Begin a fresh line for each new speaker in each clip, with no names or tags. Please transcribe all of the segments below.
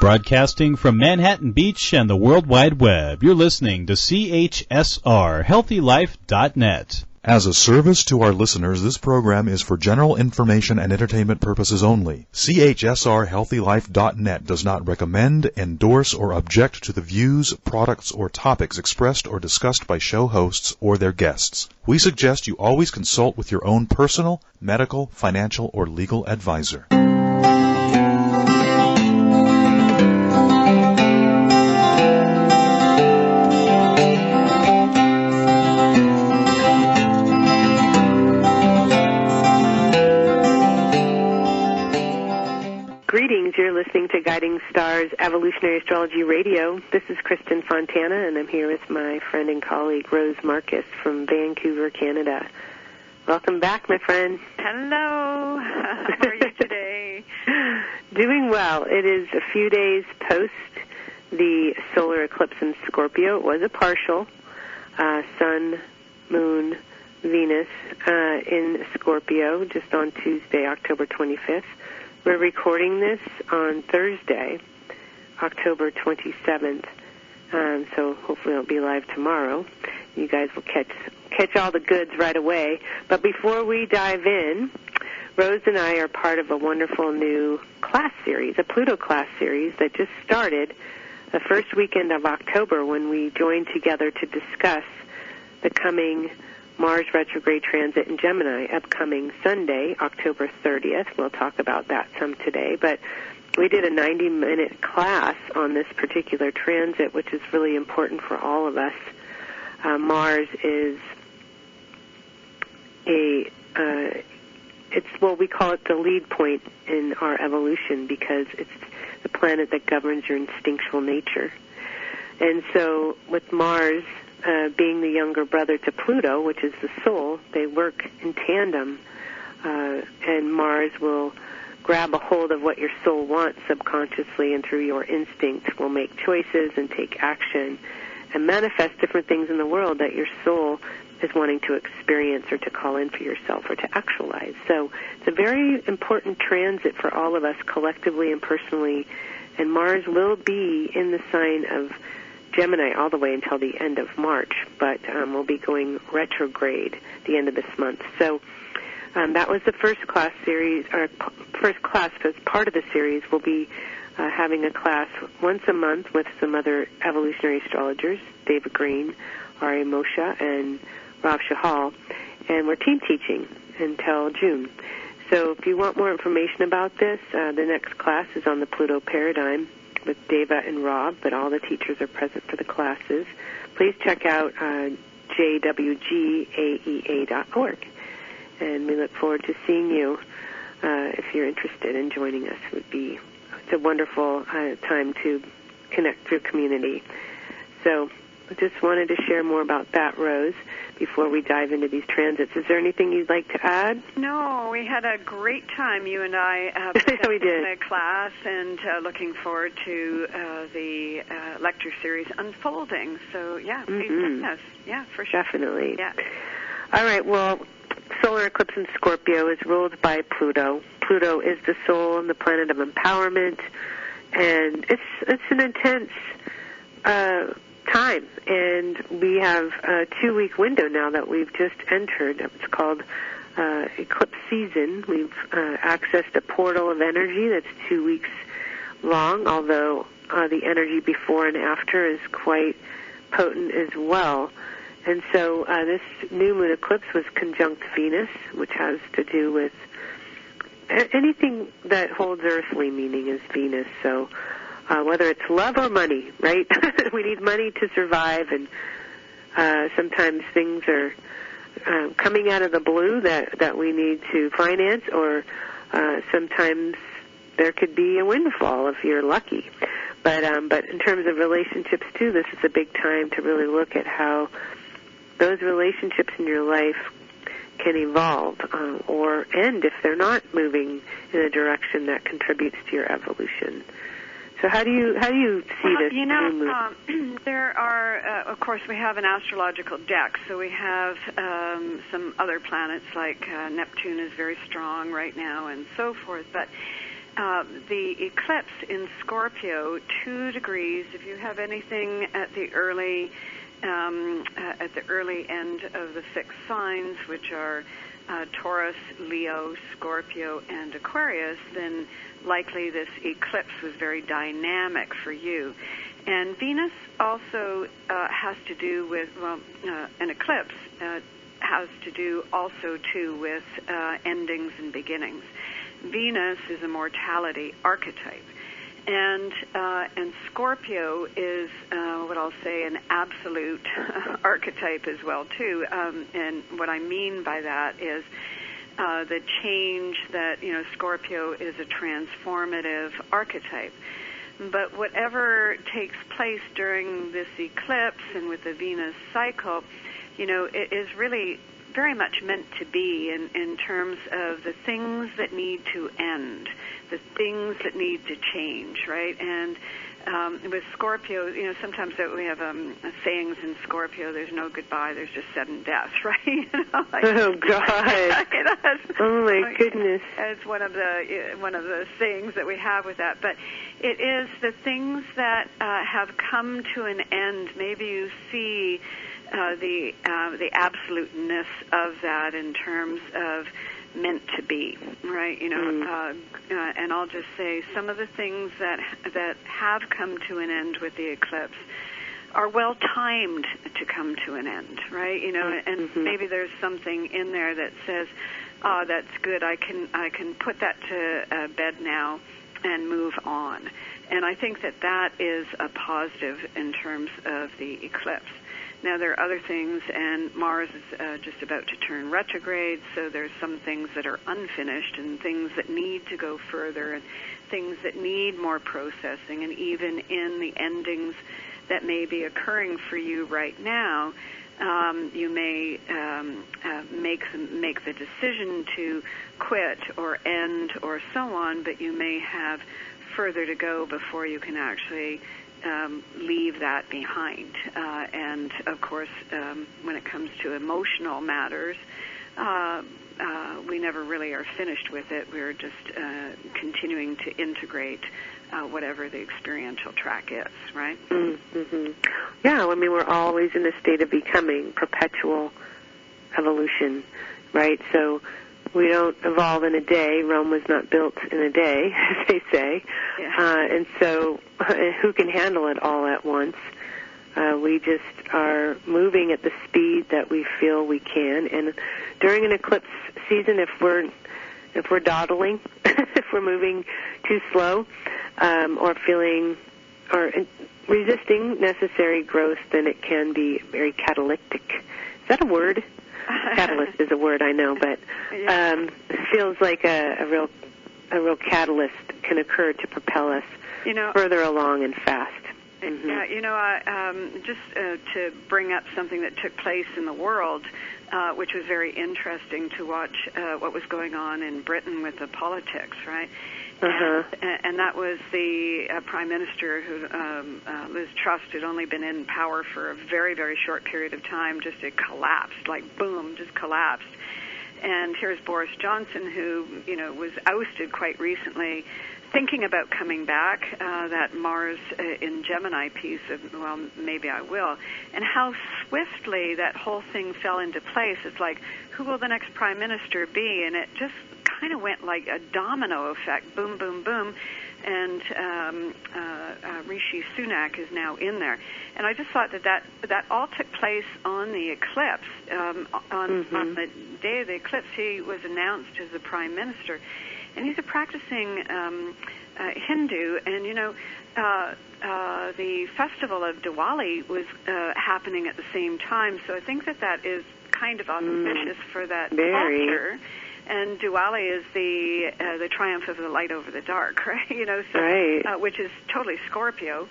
Broadcasting from Manhattan Beach and the World Wide Web, you're listening to CHSR, HealthyLife.net.
As a service to our listeners, this program is for general information and entertainment purposes only. CHSR HealthyLife.net does not recommend, endorse, or object to the views, products, or topics expressed or discussed by show hosts or their guests. We suggest you always consult with your own personal, medical, financial, or legal advisor.
Greetings, you're listening to Guiding Stars Evolutionary Astrology Radio. This is Kristen Fontana, and I'm here with my friend and colleague, Rose Marcus from Vancouver, Canada. Welcome back, my friend.
Hello. How are you today?
Doing well. It is a few days post the solar eclipse in Scorpio. It was a partial. Sun, Moon, Venus in Scorpio just on Tuesday, October 25th. We're recording this on Thursday, October 27th, so hopefully it'll be live tomorrow. You guys will catch all the goods right away. But before we dive in, Rose and I are part of a wonderful new class series, a Pluto class series that just started the first weekend of October when we joined together to discuss the coming Mars retrograde transit in Gemini, upcoming Sunday, October 30th. We'll talk about that some today. But we did a 90-minute class on this particular transit, which is really important for all of us. Mars is we call it the lead point in our evolution because it's the planet that governs your instinctual nature. And so with Mars being the younger brother to Pluto, which is the soul, they work in tandem, and Mars will grab a hold of what your soul wants subconsciously, and through your instinct will make choices and take action and manifest different things in the world that your soul is wanting to experience or to call in for yourself or to actualize. So it's a very important transit for all of us collectively and personally, and Mars will be in the sign of Gemini all the way until the end of March, but we'll be going retrograde the end of this month. So that was the first class series, or first class as part of the series. We'll be having a class once a month with some other evolutionary astrologers, David Green, Ari Moshe, and Rav Shahal, and we're team teaching until June. So if you want more information about this, the next class is on the Pluto paradigm with Deva and Rob, but all the teachers are present for the classes. Please check out jwgaea.org. And we look forward to seeing you if you're interested in joining us. It's a wonderful time to connect through community. So I just wanted to share more about that, Rose, before we dive into these transits. Is there anything you'd like to add?
No, we had a great time, you and I,
we did.
in the class, and looking forward to the lecture series unfolding. So, yeah, please join us. Yeah, for sure.
Definitely.
Yeah.
All right, well, solar eclipse in Scorpio is ruled by Pluto. Pluto is the soul and the planet of empowerment, and it's an intense time, and we have a 2-week window now that we've just entered. It's called eclipse season. We've accessed a portal of energy that's 2 weeks long, although the energy before and after is quite potent as well. And so this new moon eclipse was conjunct Venus, which has to do with anything that holds earthly meaning is Venus. So whether it's love or money, right? We need money to survive, and sometimes things are coming out of the blue that we need to finance, or sometimes there could be a windfall if you're lucky. But in terms of relationships, too, this is a big time to really look at how those relationships in your life can evolve or end if they're not moving in a direction that contributes to your evolution. So how do you see this?
There are, of course, we have an astrological deck. So we have some other planets like Neptune is very strong right now and so forth. But the eclipse in Scorpio, 2 degrees. If you have anything at the early end of the fixed signs, which are Taurus, Leo, Scorpio, and Aquarius, then likely this eclipse was very dynamic for you. And Venus also has to do with, an eclipse has to do also, too, with endings and beginnings. Venus is a mortality archetype. And Scorpio is what I'll say an absolute archetype as well too. And what I mean by that is the change that Scorpio is a transformative archetype. But whatever takes place during this eclipse and with the Venus cycle, it is really very much meant to be in terms of the things that need to end, the things that need to change, right? And with Scorpio, sometimes we have sayings in Scorpio, there's no goodbye, there's just sudden death, right?
Oh, God. Oh, my goodness.
It's one of the sayings that we have with that. But it is the things that have come to an end. Maybe you see the absoluteness of that in terms of meant to be, right? And I'll just say some of the things that have come to an end with the eclipse are well timed to come to an end, right? And maybe there's something in there that says, "Oh, that's good. I can put that to bed now and move on." And I think that is a positive in terms of the eclipse. Now, there are other things, and Mars is just about to turn retrograde, so there's some things that are unfinished and things that need to go further and things that need more processing. And even in the endings that may be occurring for you right now, you may make the decision to quit or end or so on, but you may have further to go before you can actually leave that behind. And of course, when it comes to emotional matters, we never really are finished with it. We're just continuing to integrate whatever the experiential track is, right?
Mm-hmm. Yeah, I mean, we're always in a state of becoming, perpetual evolution, right? So we don't evolve in a day. Rome was not built in a day, as they say. Yeah. And so who can handle it all at once? We just are moving at the speed that we feel we can. And during an eclipse season, if we're dawdling, if we're moving too slow, or feeling or resisting necessary growth, then it can be very catalytic. Is that a word? Catalyst is a word, I know, but feels like a real catalyst can occur to propel us further along and fast. Mm-hmm.
Yeah, just to bring up something that took place in the world, which was very interesting to watch what was going on in Britain with the politics, right? Uh-huh. And that was the Prime Minister who, Liz Truss, had only been in power for a very, very short period of time. Just it collapsed, like boom, just collapsed. And here's Boris Johnson, who was ousted quite recently, thinking about coming back. That Mars in Gemini piece of, well, maybe I will, and how swiftly that whole thing fell into place. It's like, who will the next Prime Minister be? And it just kind of went like a domino effect, boom, boom, boom, and Rishi Sunak is now in there. And I just thought that all took place on the eclipse. On the day of the eclipse, he was announced as the Prime Minister, and he's a practicing Hindu, and the festival of Diwali was happening at the same time, so I think that is kind of auspicious for that culture. And Diwali is the triumph of the light over the dark, right? Which is totally Scorpio.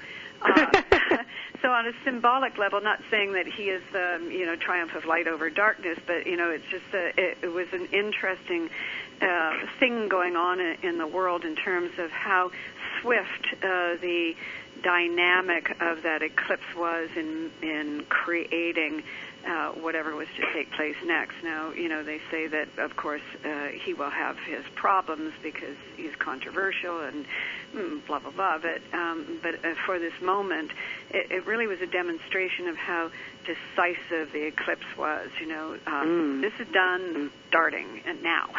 So on a symbolic level, not saying that he is the triumph of light over darkness, but it's just it was an interesting thing going on in the world in terms of how swift the dynamic of that eclipse was in creating whatever was to take place next. Now, they say that, of course, he will have his problems because he's controversial and blah, blah, blah. But for this moment, it really was a demonstration of how decisive the eclipse was. This is done, starting, and now.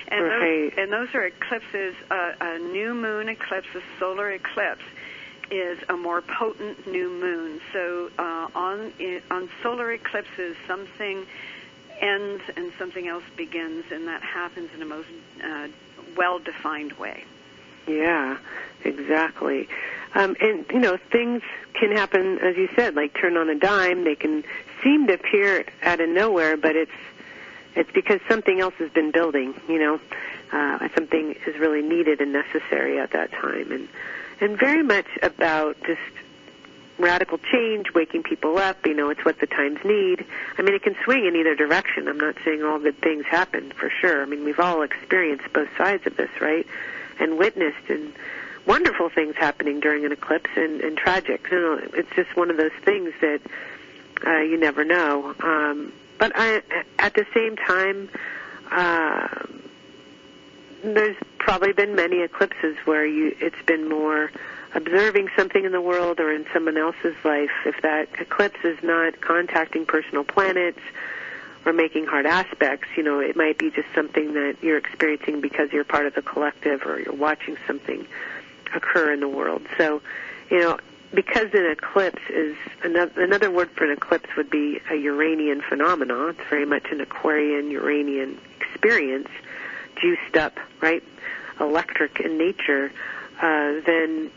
and those are eclipses, a new moon eclipse, a solar eclipse, is a more potent new moon. So on solar eclipses, something ends and something else begins, and that happens in a most well-defined way.
Yeah, exactly. And, things can happen, as you said, like turn on a dime. They can seem to appear out of nowhere, but it's because something else has been building, something is really needed and necessary at that time. And very much about just radical change, waking people up. It's what the times need. I mean, it can swing in either direction. I'm not saying all good things happen, for sure. I mean, we've all experienced both sides of this, right? And witnessed and wonderful things happening during an eclipse and tragic. It's just one of those things that you never know. But at the same time, there's probably been many eclipses where it's been more observing something in the world or in someone else's life. If that eclipse is not contacting personal planets or making hard aspects, it might be just something that you're experiencing because you're part of the collective or you're watching something occur in the world. So, because an eclipse is, another word for an eclipse would be a Uranian phenomenon. It's very much an Aquarian, Uranian experience, juiced up, right, electric in nature, then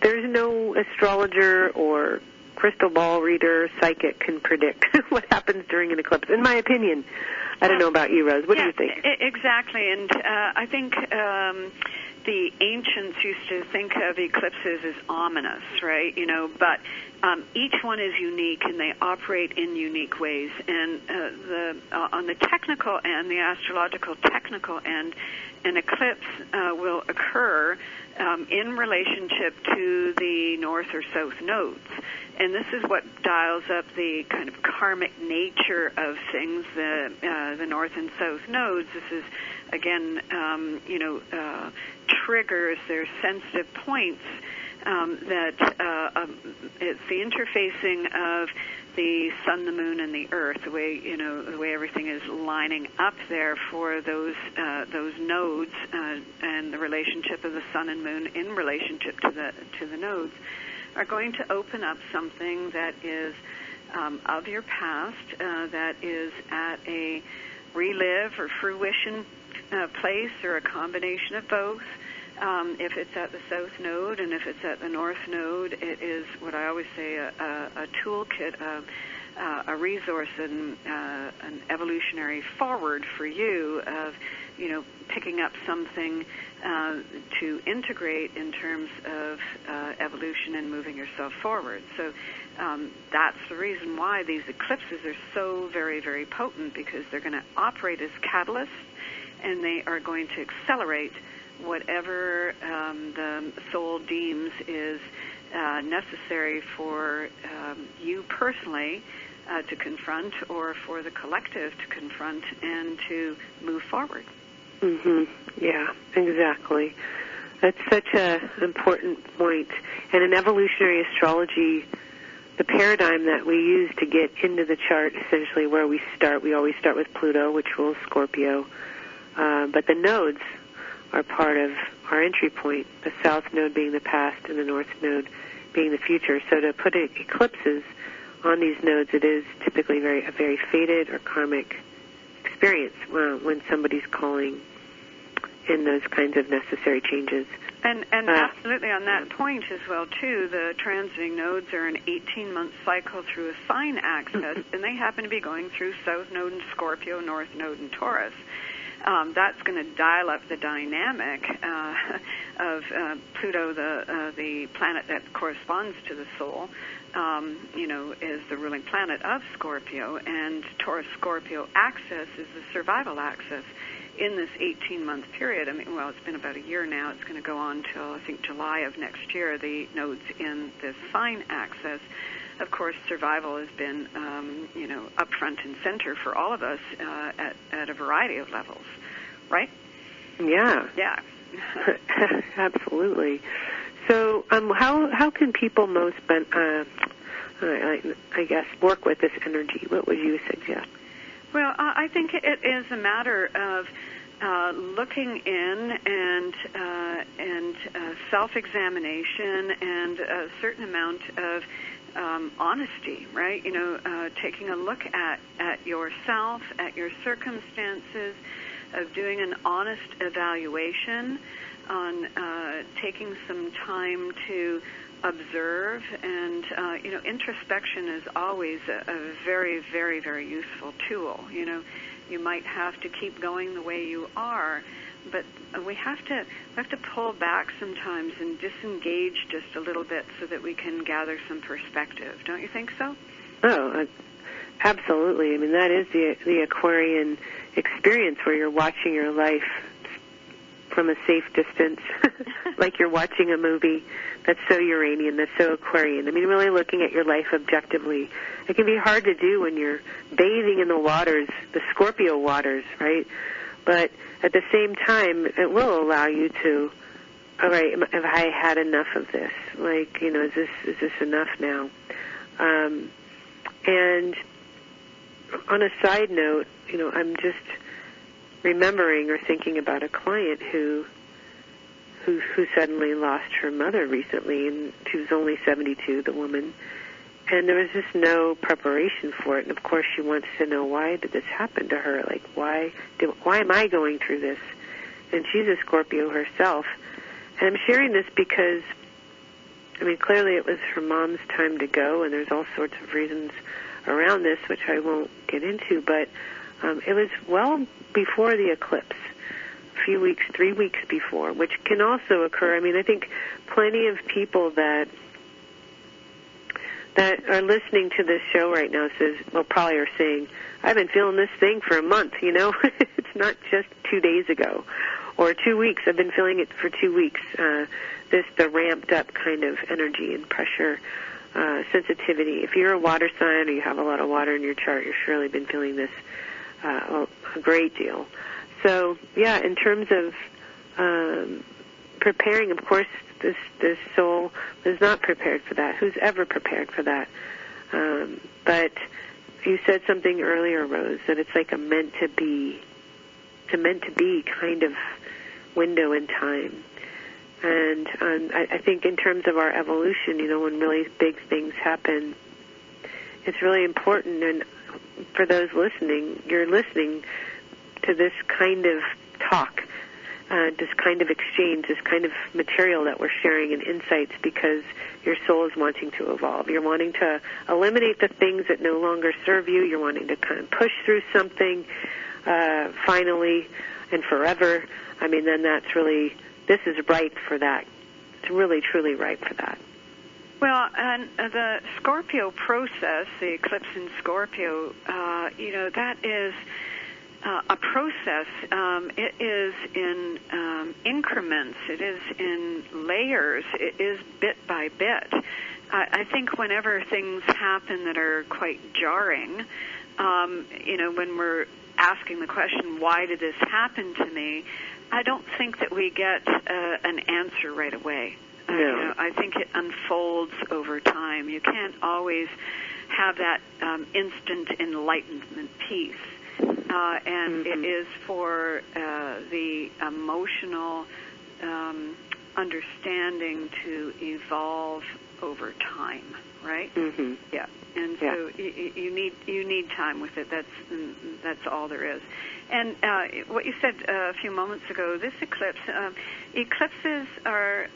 there's no astrologer or crystal ball reader, psychic can predict what happens during an eclipse, in my opinion. I don't know about you, Rose. What do you think?
Exactly, and I think the ancients used to think of eclipses as ominous, right? But each one is unique, and they operate in unique ways. And on the technical end, the astrological technical end, an eclipse will occur in relationship to the north or south nodes. And this is what dials up the kind of karmic nature of things, the north and south nodes. This is, again, triggers, they're sensitive points that it's the interfacing of the sun, the moon, and the earth, the way everything is lining up there for those nodes and the relationship of the sun and moon in relationship to the nodes are going to open up something that is of your past, that is at a relive or fruition place or a combination of both. If it's at the south node and if it's at the north node, it is what I always say a toolkit, a resource, and an evolutionary forward for you of picking up something to integrate in terms of evolution and moving yourself forward. So that's the reason why these eclipses are so very, very potent, because they're going to operate as catalysts, and they are going to accelerate whatever the soul deems is necessary for you personally to confront, or for the collective to confront and to move forward.
Yeah, exactly. That's such an important point. And in evolutionary astrology, the paradigm that we use to get into the chart, essentially where we always start with Pluto, which rules Scorpio. But the nodes are part of our entry point, the south node being the past and the north node being the future. So to put eclipses on these nodes, it is typically a very fated or karmic experience when somebody's calling in those kinds of necessary changes.
And absolutely on that point as well, too, the transiting nodes are an 18-month cycle through a sign axis, and they happen to be going through south node in Scorpio, north node in Taurus. That's going to dial up the dynamic of Pluto, the planet that corresponds to the soul, is the ruling planet of Scorpio, and Taurus-Scorpio axis is the survival axis. in this 18-month period, I mean, well, it's been about a year now. It's going to go on till, I think, July of next year, the nodes in this sign axis. Of course, survival has been, up front and center for all of us at a variety of levels, right?
Yeah.
Yeah.
Absolutely. So how can people most, I guess, work with this energy? What would you suggest?
Well, I think it is a matter of looking in and self-examination and a certain amount of honesty, right? Taking a look at yourself, at your circumstances, of doing an honest evaluation, on taking some time to observe, and introspection is always a very, very, very useful tool. You might have to keep going the way you are, but we have to pull back sometimes and disengage just a little bit so that we can gather some perspective. Don't you think so?
Oh, absolutely. I mean, that is the Aquarian experience, where you're watching your life from a safe distance, like you're watching a movie. That's so Uranian, that's so Aquarian. I mean, really looking at your life objectively. It can be hard to do when you're bathing in the waters, the Scorpio waters, right? But at the same time, it will allow you to, all right, have I had enough of this? Like, is this enough now? And on a side note, I'm just remembering or thinking about a client who suddenly lost her mother recently, and she was only 72, the woman, and there was just no preparation for it. And of course, she wants to know, why did this happen to her? Like, why am I going through this? And she's a Scorpio herself. And I'm sharing this because, I mean, clearly it was her mom's time to go, and there's all sorts of reasons around this, which I won't get into, but it was well before the eclipse, a few weeks, 3 weeks before, which can also occur. I mean, I think plenty of people that are listening to this show right now probably are saying, I've been feeling this thing for a month, It's not just 2 days ago or 2 weeks. I've been feeling it for 2 weeks, the ramped up kind of energy and pressure, sensitivity. If you're a water sign or you have a lot of water in your chart, you've surely been feeling this a great deal. So, yeah, in terms of preparing, of course, this soul was not prepared for that. Who's ever prepared for that? But you said something earlier, Rose, that it's like a meant to be kind of window in time. And I think in terms of our evolution, when really big things happen, it's really important. And for those listening, you're listening to this kind of talk, this kind of exchange, this kind of material that we're sharing and insights, because your soul is wanting to evolve. You're wanting to eliminate the things that no longer serve you. You're wanting to kind of push through something finally and forever. I mean, then that's really, this is ripe for that. It's really, truly ripe for that.
Well, and the Scorpio process, the eclipse in Scorpio, that is a process. It is in increments. It is in layers. It is bit by bit. I think whenever things happen that are quite jarring, when we're asking the question, why did this happen to me, I don't think that we get an answer right away.
No.
I think it unfolds over time. You can't always have that instant enlightenment piece. And it is for the emotional understanding to evolve over time, right?
Mm-hmm.
Yeah. And so you need time with it. That's all there is. And what you said a few moments ago, this eclipse, eclipses are,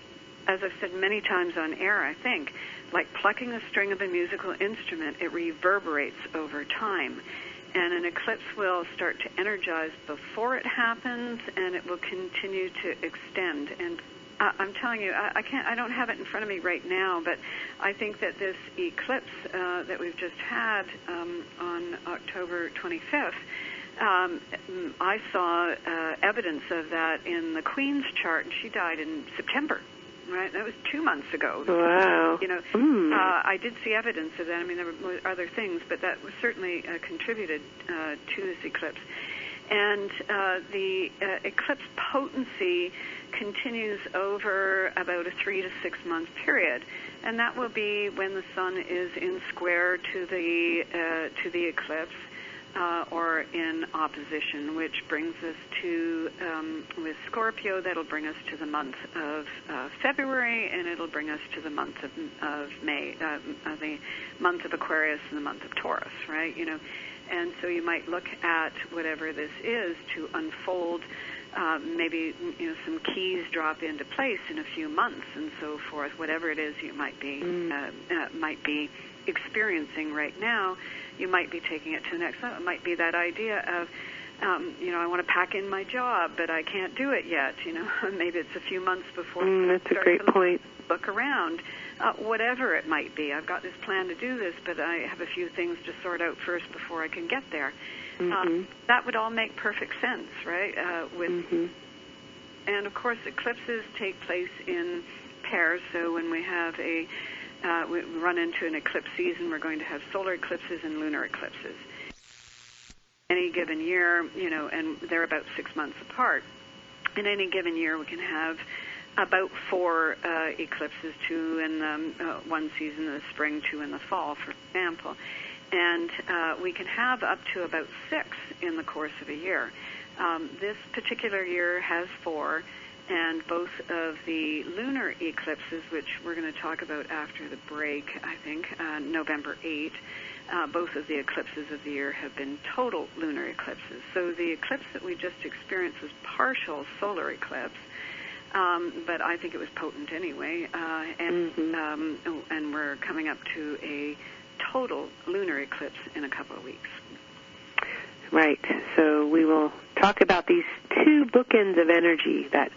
as I've said many times on air, I think, like plucking a string of a musical instrument. It reverberates over time. And an eclipse will start to energize before it happens, and it will continue to extend. And I'm telling you, I don't have it in front of me right now, but I think that this eclipse that we've just had on October 25th I saw evidence of that in the Queen's chart, and she died in September. Right, that was 2 months ago.
Wow.
You know, I did see evidence of that. I mean, there were other things, but that was certainly contributed to this eclipse. And the eclipse potency continues over about a 3 to 6 month period, and that will be when the sun is in square to the eclipse. Or in opposition, which brings us to, with Scorpio, that'll bring us to the month of February, and it'll bring us to the month of May, the month of Aquarius and the month of Taurus, right? You know, and so you might look at whatever this is to unfold. Maybe some keys drop into place in a few months, and so forth. Whatever it is you might be experiencing right now, you might be taking it to the next level. It might be that idea of, I want to pack in my job, but I can't do it yet. Maybe it's a few months before.
That's a great point.
Look around. Whatever it might be, I've got this plan to do this, but I have a few things to sort out first before I can get there. That would all make perfect sense, right? And of course, eclipses take place in pairs. So when we have we run into an eclipse season, we're going to have solar eclipses and lunar eclipses. Any given year, and they're about 6 months apart. In any given year, we can have about 4 eclipses, 2 in one season in the spring, 2 in the fall, for example. And we can have up to about 6 in the course of a year. This particular year has 4, and both of the lunar eclipses, which we're going to talk about after the break, I think, November 8, both of the eclipses of the year have been total lunar eclipses. So the eclipse that we just experienced was partial solar eclipse, but I think it was potent anyway, and we're coming up to a total lunar eclipse in a couple of weeks.
Right. So we will talk about these 2 bookends of energy. That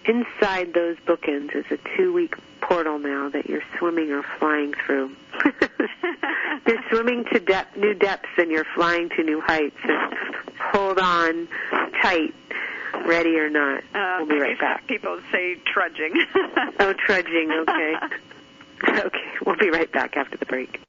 inside those bookends is a 2-week portal now that you're swimming or flying through. You're swimming to new depths and you're flying to new heights. Just hold on tight, ready or not. We'll be right back.
People say trudging.
Oh, trudging. Okay. Okay. We'll be right back after the break.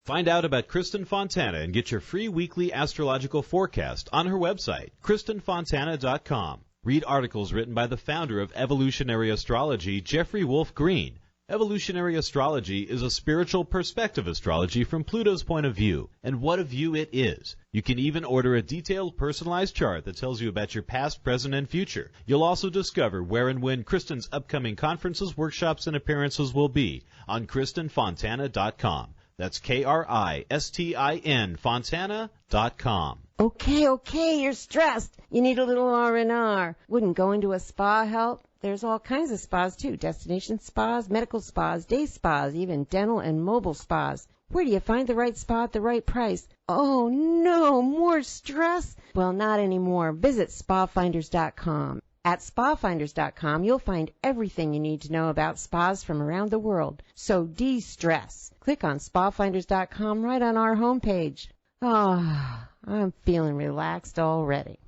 Find out about Kristen Fontana and get your free weekly astrological forecast on her website, KristenFontana.com. Read articles written by the founder of evolutionary astrology, Jeffrey Wolf Green. Evolutionary astrology is a spiritual perspective astrology from Pluto's point of view, and what a view it is. You can even order a detailed, personalized chart that tells you about your past, present, and future. You'll also discover where and when Kristen's upcoming conferences, workshops, and appearances will be on KristenFontana.com. That's KRISTIN Fontana.com.
Okay, you're stressed. You need a little R&R. Wouldn't going to a spa help? There's all kinds of spas, too. Destination spas, medical spas, day spas, even dental and mobile spas. Where do you find the right spa at the right price? Oh, no, more stress? Well, not anymore. Visit spafinders.com. At spafinders.com, you'll find everything you need to know about spas from around the world. So de-stress. Click on spafinders.com right on our homepage. Oh, I'm feeling relaxed already.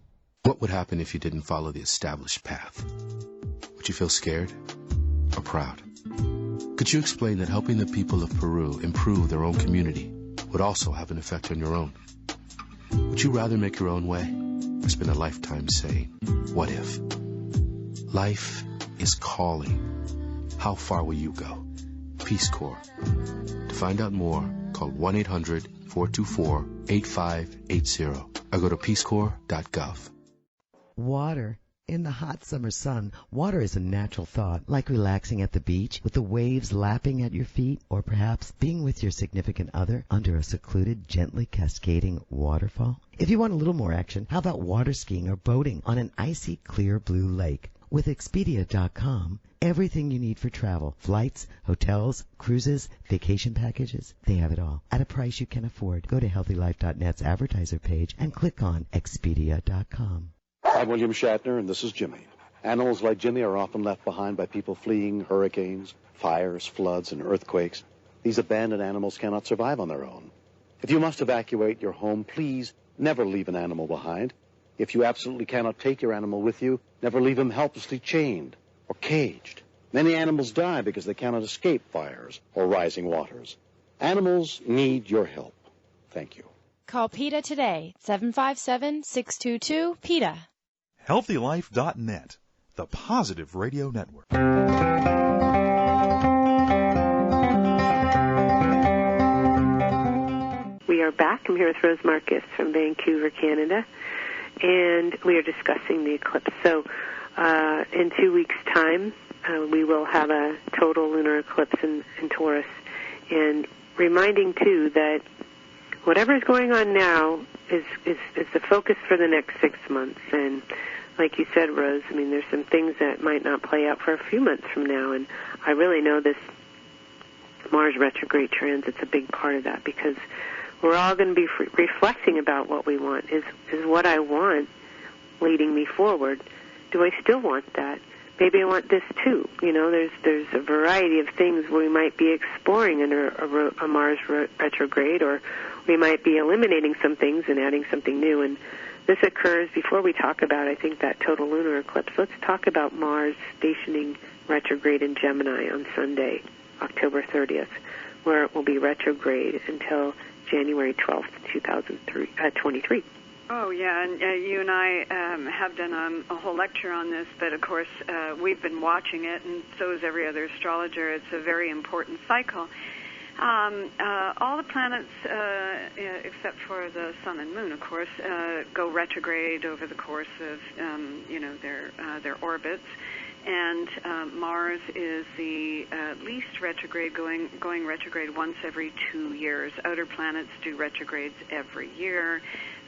What would happen if you didn't follow the established path? Would you feel scared or proud? Could you explain that helping the people of Peru improve their own community would also have an effect on your own? Would you rather make your own way or spend a lifetime saying, what if? Life is calling. How far will you go? Peace Corps. To find out more, call 1-800-424-8580 or go to peacecorps.gov.
Water. In the hot summer sun, water is a natural thought, like relaxing at the beach with the waves lapping at your feet, or perhaps being with your significant other under a secluded, gently cascading waterfall. If you want a little more action, how about water skiing or boating on an icy, clear blue lake? With Expedia.com, everything you need for travel, flights, hotels, cruises, vacation packages, they have it all at a price you can afford. Go to HealthyLife.net's advertiser page and click on Expedia.com.
I'm William Shatner, and this is Jimmy. Animals like Jimmy are often left behind by people fleeing hurricanes, fires, floods, and earthquakes, these abandoned animals cannot survive on their own. If you must evacuate your home, please never leave an animal behind. If you absolutely cannot take your animal with you, never leave him helplessly chained or caged. Many animals die because they cannot escape fires or rising waters. Animals need your help. Thank you.
Call PETA today, 757-622-PETA.
HealthyLife.net, the positive radio network.
We are back. I'm here with Rose Marcus from Vancouver, Canada, and we are discussing the eclipse. So in 2 weeks' time, we will have a total lunar eclipse in Taurus, and reminding, too, that whatever is going on now is the focus for the next 6 months. And like you said, Rose, I mean, there's some things that might not play out for a few months from now, and I really know this Mars retrograde transit's a big part of that, because we're all going to be reflecting about what we want. Is what I want leading me forward? Do I still want that? Maybe I want this too. You know, there's a variety of things we might be exploring under a Mars retrograde, or we might be eliminating some things and adding something new. And this occurs before we talk about, I think, that total lunar eclipse. Let's talk about Mars stationing retrograde in Gemini on Sunday, October 30th, where it will be retrograde until January 12th, 2023.
Oh, yeah, and you and I have done a whole lecture on this, but of course we've been watching it, and so is every other astrologer. It's a very important cycle. All the planets, except for the Sun and Moon, of course, go retrograde over the course of their orbits. And Mars is the least retrograde, going retrograde once every 2 years. Outer planets do retrogrades every year.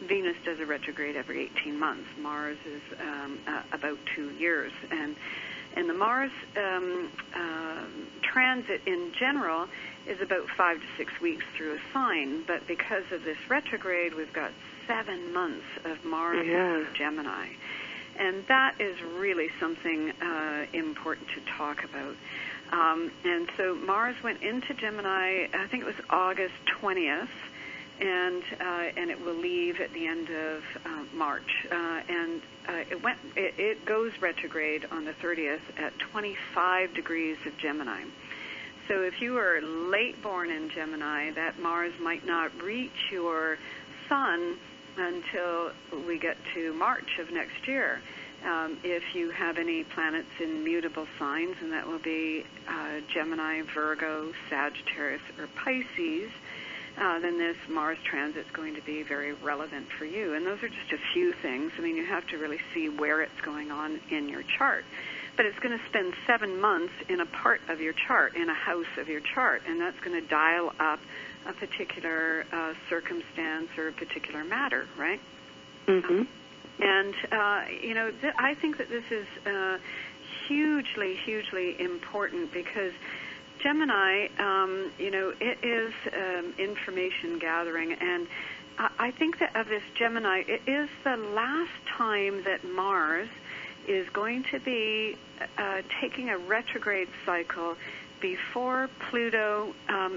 Venus does a retrograde every 18 months. Mars is about 2 years. And the Mars transit in general is about 5 to 6 weeks through a sign. But because of this retrograde, we've got 7 months of Mars in Gemini. And that is really something important to talk about. And so Mars went into Gemini, I think it was August 20th, and it will leave at the end of March. And it goes retrograde on the 30th at 25 degrees of Gemini. So if you are late born in Gemini, that Mars might not reach your Sun until we get to March of next year. If you have any planets in mutable signs, and that will be Gemini, Virgo, Sagittarius, or Pisces, then this Mars transit is going to be very relevant for you. And those are just a few things. I mean, you have to really see where it's going on in your chart. But it's going to spend 7 months in a part of your chart, in a house of your chart, and that's going to dial up a particular circumstance or a particular matter, right?
Mm-hmm.
And, I think that this is hugely, hugely important, because Gemini, it is information gathering, and I think that of this Gemini, it is the last time that Mars is going to be taking a retrograde cycle before Pluto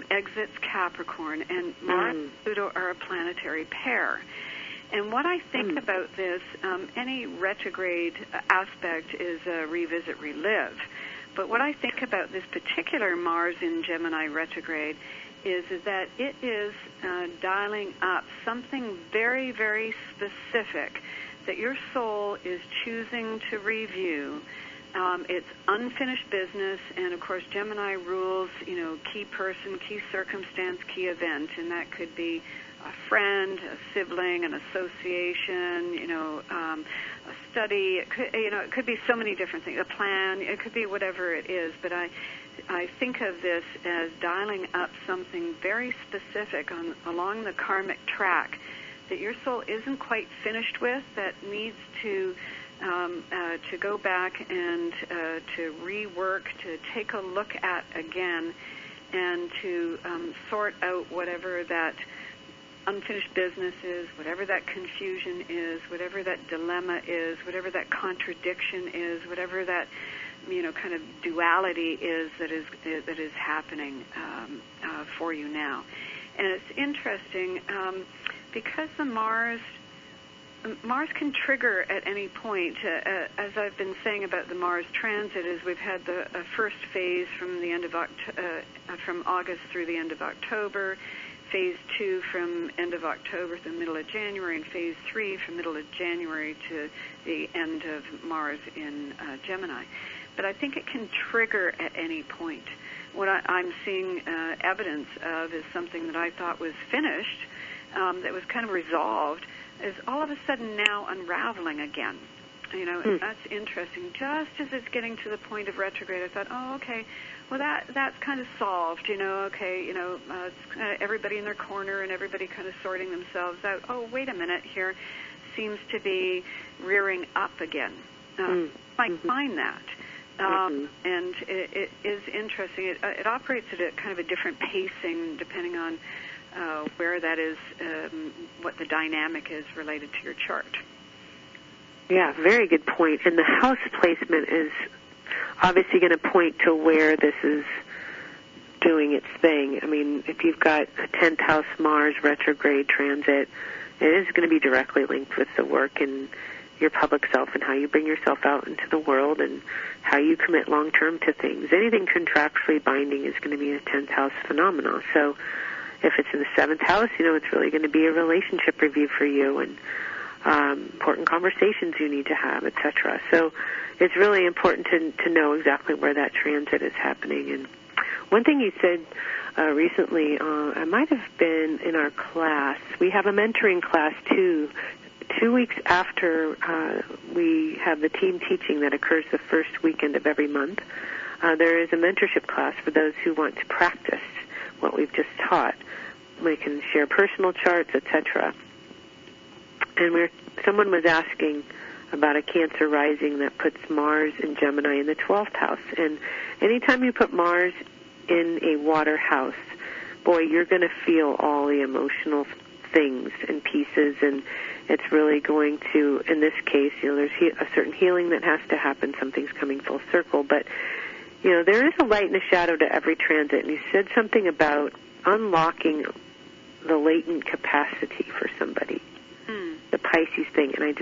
exits Capricorn, and Mars and Pluto are a planetary pair. And what I think about this, any retrograde aspect is revisit, relive. But what I think about this particular Mars in Gemini retrograde is that it is dialing up something very, very specific that your soul is choosing to review. It's unfinished business, and of course Gemini rules, key person, key circumstance, key event, and that could be a friend, a sibling, an association, a study. It could be so many different things. A plan. It could be whatever it is. But I think of this as dialing up something very specific along the karmic track that your soul isn't quite finished with, that needs to go back and to rework, to take a look at again, and to sort out whatever that unfinished business is, whatever that confusion is, whatever that dilemma is, whatever that contradiction is, whatever that kind of duality is that is happening for you now. And it's interesting because the Mars can trigger at any point. As I've been saying about the Mars transit, is we've had the first phase from the end of from August through the end of October, phase 2 from end of October to the middle of January, and phase 3 from middle of January to the end of Mars in Gemini. But I think it can trigger at any point. What I'm seeing evidence of is something that I thought was finished, that was kind of resolved, is all of a sudden now unraveling again. That's interesting. Just as it's getting to the point of retrograde, I thought, oh, okay, well, that's kind of solved. It's kind of everybody in their corner and everybody kind of sorting themselves out. Oh, wait a minute here. Seems to be rearing up again. Might find that. And it is interesting. It operates at a kind of a different pacing depending on where that is, what the dynamic is related to your chart.
Yeah, very good point. And the house placement is obviously going to point to where this is doing its thing. I mean, if you've got a 10th house Mars retrograde transit, it is going to be directly linked with the work and your public self and how you bring yourself out into the world and how you commit long-term to things. Anything contractually binding is going to be a 10th house phenomenon. So if it's in the 7th house, it's really going to be a relationship review for you and important conversations you need to have, etc. So it's really important to know exactly where that transit is happening. And one thing you said recently, I might have been in our class. We have a mentoring class, too. 2 weeks after we have the team teaching that occurs the first weekend of every month, there is a mentorship class for those who want to practice what we've just taught. We can share personal charts, etc. And someone was asking about a Cancer rising that puts Mars and Gemini in the 12th house. And anytime you put Mars in a water house, boy, you're going to feel all the emotional things and pieces, and it's really going to, in this case, there's a certain healing that has to happen. Something's coming full circle. But, there is a light and a shadow to every transit. And you said something about unlocking the latent capacity for somebody, the Pisces thing. And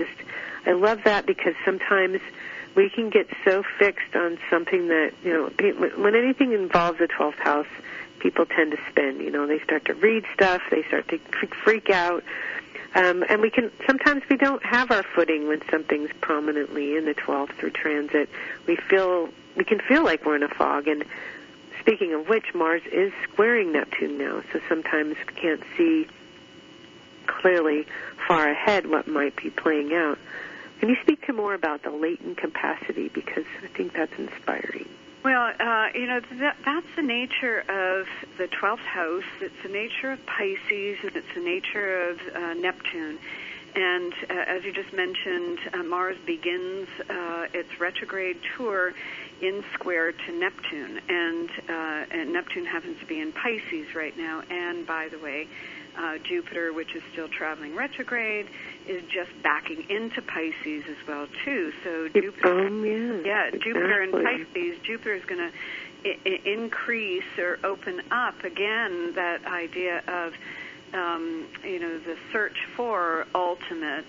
I love that because sometimes we can get so fixed on something that, when anything involves the 12th house, people tend to spin. They start to read stuff, they start to freak out. And sometimes we don't have our footing when something's prominently in the 12th through transit. We can feel like we're in a fog. And speaking of which, Mars is squaring Neptune now, so sometimes we can't see clearly far ahead what might be playing out. Can you speak to more about the latent capacity, because I think that's inspiring?
Well, that's the nature of the 12th house. It's the nature of Pisces, and it's the nature of Neptune. And as you just mentioned, Mars begins its retrograde tour in square to Neptune. And Neptune happens to be in Pisces right now. And, by the way, Jupiter, which is still traveling retrograde, is just backing into Pisces as well, too. So Jupiter, Jupiter in Pisces, Jupiter is going to increase or open up again that idea of, the search for ultimate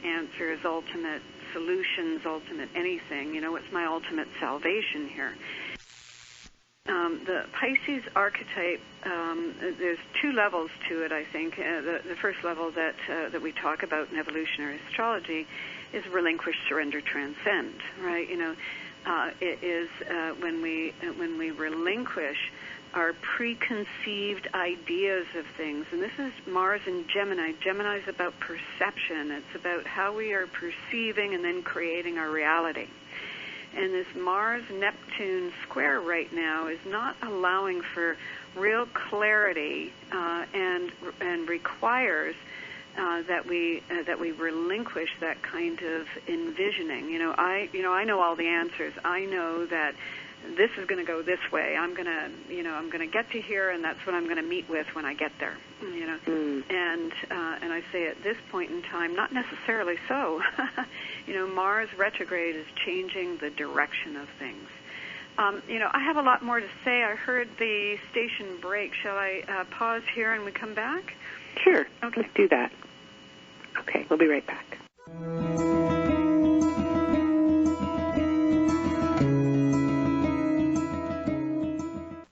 answers, ultimate solutions, ultimate anything. What's my ultimate salvation here? The Pisces archetype, there's two levels to it, I think. The first level that we talk about in evolutionary astrology is relinquish, surrender, transcend, right? It is when we relinquish our preconceived ideas of things. And this is Mars and Gemini. Gemini is about perception. It's about how we are perceiving and then creating our reality. And this Mars-Neptune square right now is not allowing for real clarity and requires that we relinquish that kind of envisioning. I know all the answers. I know that this is going to go this way. I'm going to get to here, and that's what I'm going to meet with when I get there. And I say at this point in time, not necessarily so. Mars retrograde is changing the direction of things. I have a lot more to say. I heard the station break. Shall I pause here and we come back?
Sure.
Okay.
Let's do that. Okay, we'll be right back.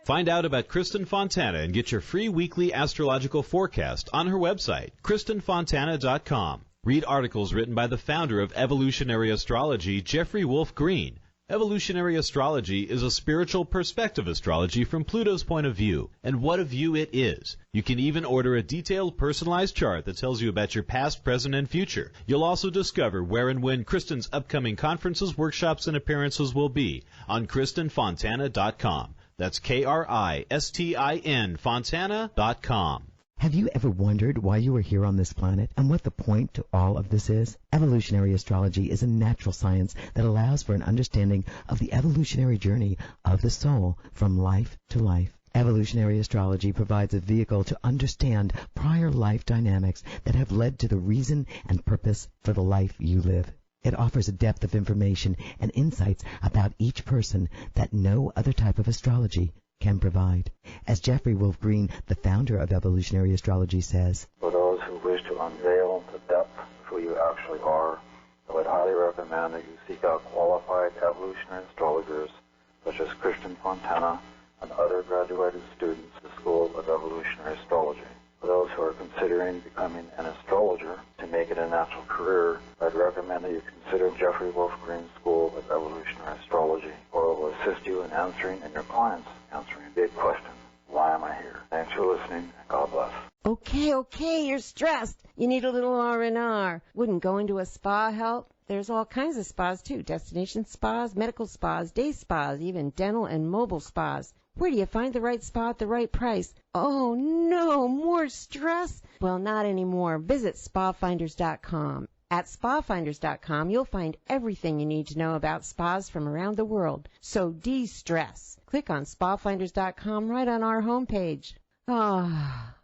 Find out about Kristen Fontana and get your free weekly astrological forecast on her website, KristenFontana.com. Read articles written by the founder of evolutionary astrology, Jeffrey Wolf Green. Evolutionary astrology is a spiritual perspective astrology from Pluto's point of view, and what a view it is. You can even order a detailed, personalized chart that tells you about your past, present, and future. You'll also discover where and when Kristen's upcoming conferences, workshops, and appearances will be on KristenFontana.com. That's KRISTIN Fontana.com.
Have you ever wondered why you are here on this planet and what the point to all of this is? Evolutionary astrology is a natural science that allows for an understanding of the evolutionary journey of the soul from life to life. Evolutionary astrology provides a vehicle to understand prior life dynamics that have led to the reason and purpose for the life you live. It offers a depth of information and insights about each person that no other type of astrology can provide. As Jeffrey Wolf Green, the founder of evolutionary astrology, says,
for those who wish to unveil the depth of who you actually are, I would highly recommend that you seek out qualified evolutionary astrologers such as Kristen Fontana and other graduated students of the School of Evolutionary Astrology. For those who are considering becoming an astrologer to make it a natural career, I'd recommend that you consider Jeffrey Wolf Green's School of Evolutionary Astrology, or it will assist you in answering and your clients answering a big question. Why am I here? Thanks for listening, and God bless.
Okay, you're stressed. You need a little R&R. Wouldn't going to a spa help? There's all kinds of spas, too. Destination spas, medical spas, day spas, even dental and mobile spas. Where do you find the right spa at the right price? Oh, no, more stress? Well, not anymore. Visit spafinders.com. At spafinders.com, you'll find everything you need to know about spas from around the world. So de-stress. Click on spafinders.com right on our homepage.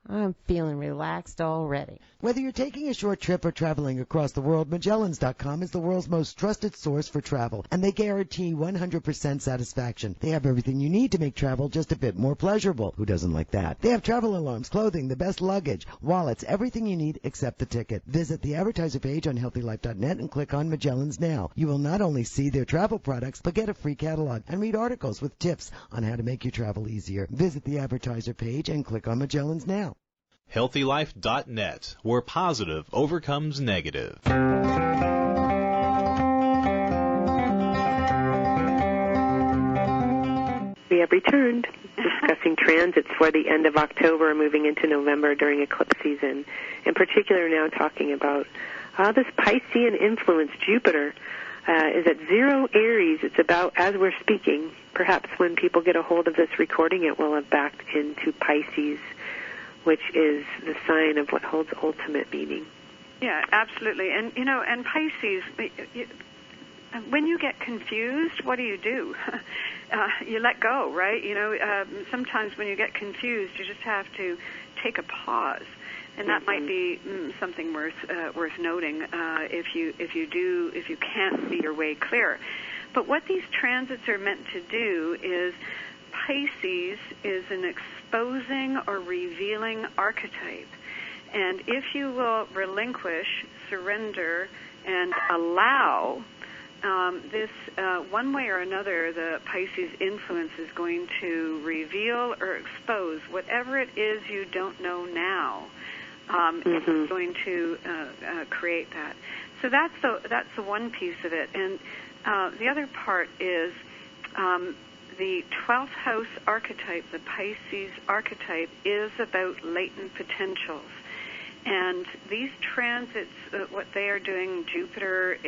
I'm feeling relaxed already.
Whether you're taking a short trip or traveling across the world, Magellans.com is the world's most trusted source for travel, and they guarantee 100% satisfaction. They have everything you need to make travel just a bit more pleasurable. Who doesn't like that? They have travel alarms, clothing, the best luggage, wallets, everything you need except the ticket. Visit the advertiser page on healthylife.net and click on Magellans now. You will not only see their travel products, but get a free catalog and read articles with tips on how to make your travel easier. Visit the advertiser page and click on Magellans now.
HealthyLife.net, where positive overcomes negative.
We have returned, discussing transits for the end of October, moving into November during eclipse season. In particular, now talking about this Piscean influence. Jupiter is at 0 Aries. It's about, as we're speaking, perhaps when people get a hold of this recording, it will have backed into Pisces, which is the sign of what holds ultimate meaning.
Yeah, absolutely. And, and Pisces, when you get confused, what do? You let go, right? Sometimes when you get confused, you just have to take a pause. And that might be something worth noting if you can't see your way clear. But what these transits are meant to do is, Pisces is an exposing or revealing archetype. And if you will relinquish, surrender, and allow this, one way or another, the Pisces influence is going to reveal or expose whatever it is you don't know now. It's going to create that. So that's the one piece of it. And the other part is the 12th house archetype, the Pisces archetype, is about latent potentials. And these transits, what they are doing, Jupiter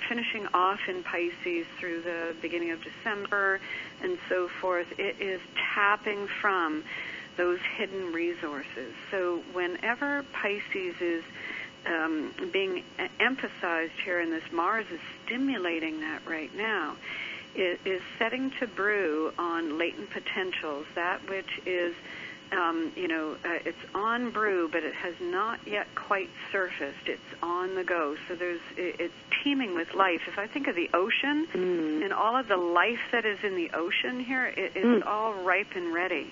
finishing off in Pisces through the beginning of December and so forth, it is tapping from those hidden resources. So whenever Pisces is being emphasized here, and this Mars is stimulating that right now, is setting to brew on latent potentials, that which is, it's on brew, but it has not yet quite surfaced. It's on the go. So it's teeming with life. If I think of the ocean and all of the life that is in the ocean here, it's all ripe and ready.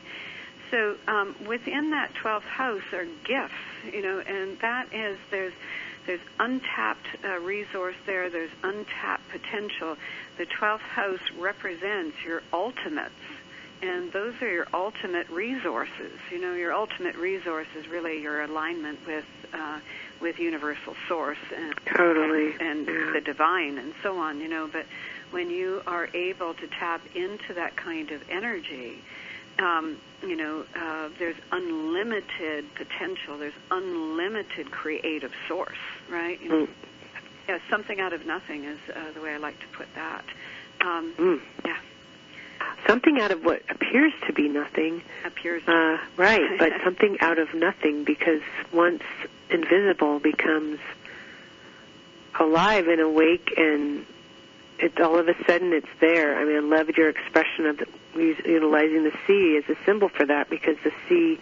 So within that 12th house are gifts, and that is there's untapped resource there. There's untapped potential. The 12th house represents your ultimates, and those are your ultimate resources. Your ultimate resource is really your alignment with universal source and the divine and so on. But when you are able to tap into that kind of energy, there's unlimited potential. There's unlimited creative source, right? Yeah, something out of nothing is the way I like to put that. Yeah.
Something out of what appears to be nothing. Right, but something out of nothing, because once invisible becomes alive and awake, and it's all of a sudden it's there. I mean, I loved your expression of utilizing the sea as a symbol for that, because the sea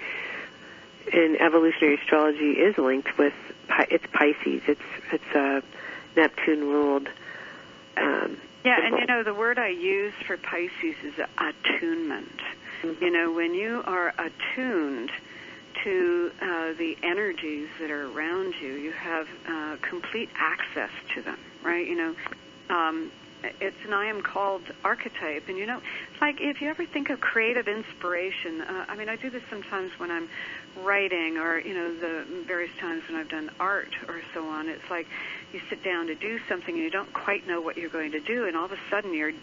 in evolutionary astrology is linked with it's Pisces. It's a Neptune ruled.
And the word I use for Pisces is attunement. When you are attuned to the energies that are around you, you have complete access to them, right? It's an I am called archetype. And, it's like if you ever think of creative inspiration, I do this sometimes when I'm writing or, the various times when I've done art or so on. It's like you sit down to do something and you don't quite know what you're going to do, and all of a sudden you're,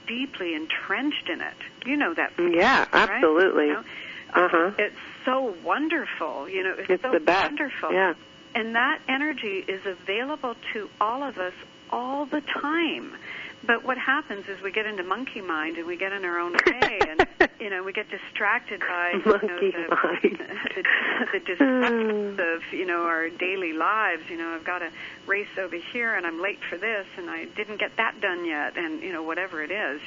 deeply entrenched in it. You know that.
Yeah, absolutely.
Right? It's so wonderful. It's so
the best.
Wonderful.
Yeah.
And that energy is available to all of us all the time. But what happens is we get into monkey mind and we get in our own way, and we get distracted by the distractions of our daily lives. I've got to race over here, and I'm late for this, and I didn't get that done yet, and whatever it is.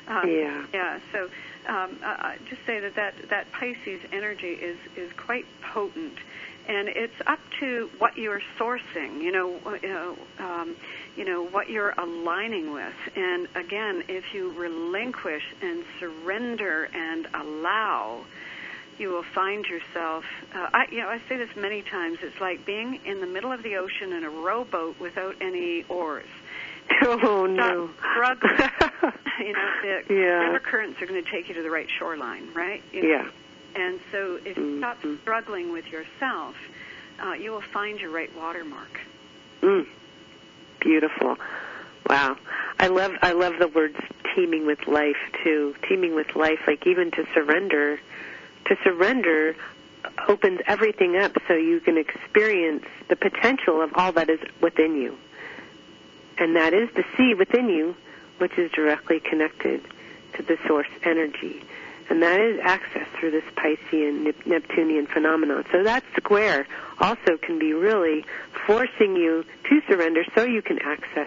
Yeah. So I just say that Pisces energy is quite potent. And it's up to what you're sourcing, what you're aligning with. And again, if you relinquish and surrender and allow, you will find yourself. I say this many times. It's like being in the middle of the ocean in a rowboat without any oars.
Oh no!
Struggling. The river currents are going to take you to the right shoreline, right?
Yeah.
And so if you stop struggling with yourself, you will find your right watermark.
Beautiful. Wow. I love the words teeming with life, too. Teeming with life, like even to surrender. To surrender opens everything up so you can experience the potential of all that is within you. And that is the sea within you, which is directly connected to the source energy. And that is access through this Piscean, Neptunian phenomenon. So that square also can be really forcing you to surrender so you can access,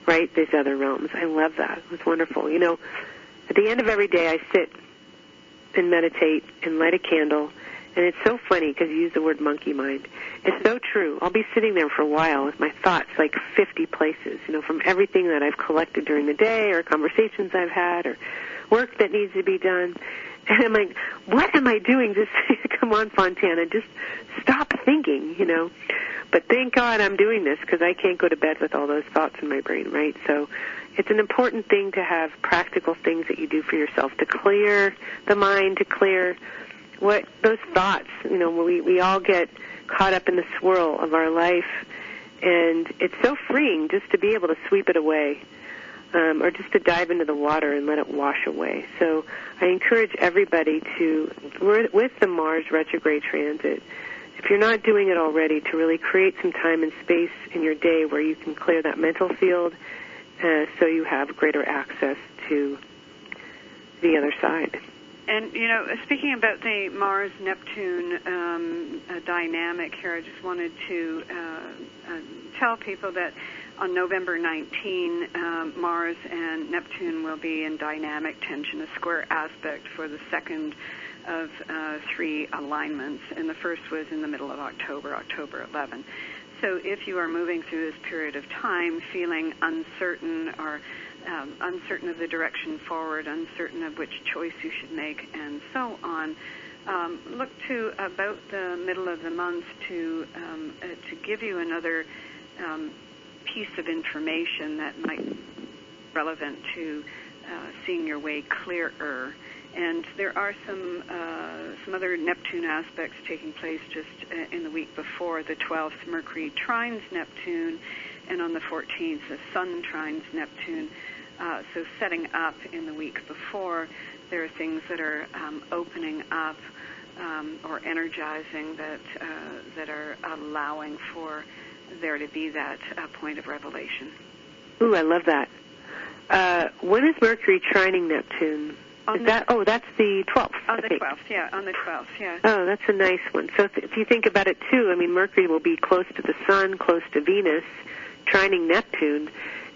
right, these other realms. I love that. It was wonderful. At the end of every day I sit and meditate and light a candle. And it's so funny because you use the word monkey mind. It's so true. I'll be sitting there for a while with my thoughts like 50 places, from everything that I've collected during the day or conversations I've had or work that needs to be done. And I'm like, what am I doing? Just come on, Fontana, just stop thinking, But thank God I'm doing this because I can't go to bed with all those thoughts in my brain, right? So it's an important thing to have practical things that you do for yourself to clear the mind, to clear what those thoughts, we all get caught up in the swirl of our life, and it's so freeing just to be able to sweep it away, or just to dive into the water and let it wash away. So I encourage everybody to, with the Mars retrograde transit, if you're not doing it already, to really create some time and space in your day where you can clear that mental field so you have greater access to the other side.
And, speaking about the Mars-Neptune dynamic here, I just wanted to tell people that On November 19, Mars and Neptune will be in dynamic tension, a square aspect for the second of 3 alignments, and the first was in the middle of October, October 11. So if you are moving through this period of time feeling uncertain or uncertain of the direction forward, uncertain of which choice you should make, and so on, look to about the middle of the month to give you another piece of information that might be relevant to seeing your way clearer. And there are some other Neptune aspects taking place just in the week before. The 12th, Mercury trines Neptune, and on the 14th, the Sun trines Neptune. So setting up in the week before, there are things that are opening up or energizing that are allowing for there to be that point of revelation.
Ooh, I love that. When is Mercury trining Neptune? That's the 12th.
On the 12th, yeah. On the 12th, yeah.
Oh, that's a nice one. So if you think about it, too, I mean, Mercury will be close to the Sun, close to Venus, trining Neptune,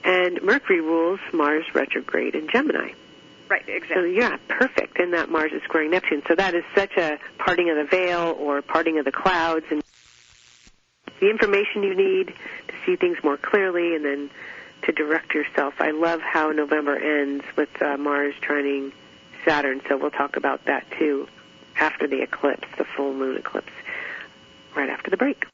and Mercury rules Mars retrograde in Gemini.
Right, exactly.
So, yeah, perfect. And that Mars is squaring Neptune. So that is such a parting of the veil or parting of the clouds, and the information you need to see things more clearly and then to direct yourself. I love how November ends with Mars trining Saturn, so we'll talk about that, too, after the eclipse, the full moon eclipse, right after the break.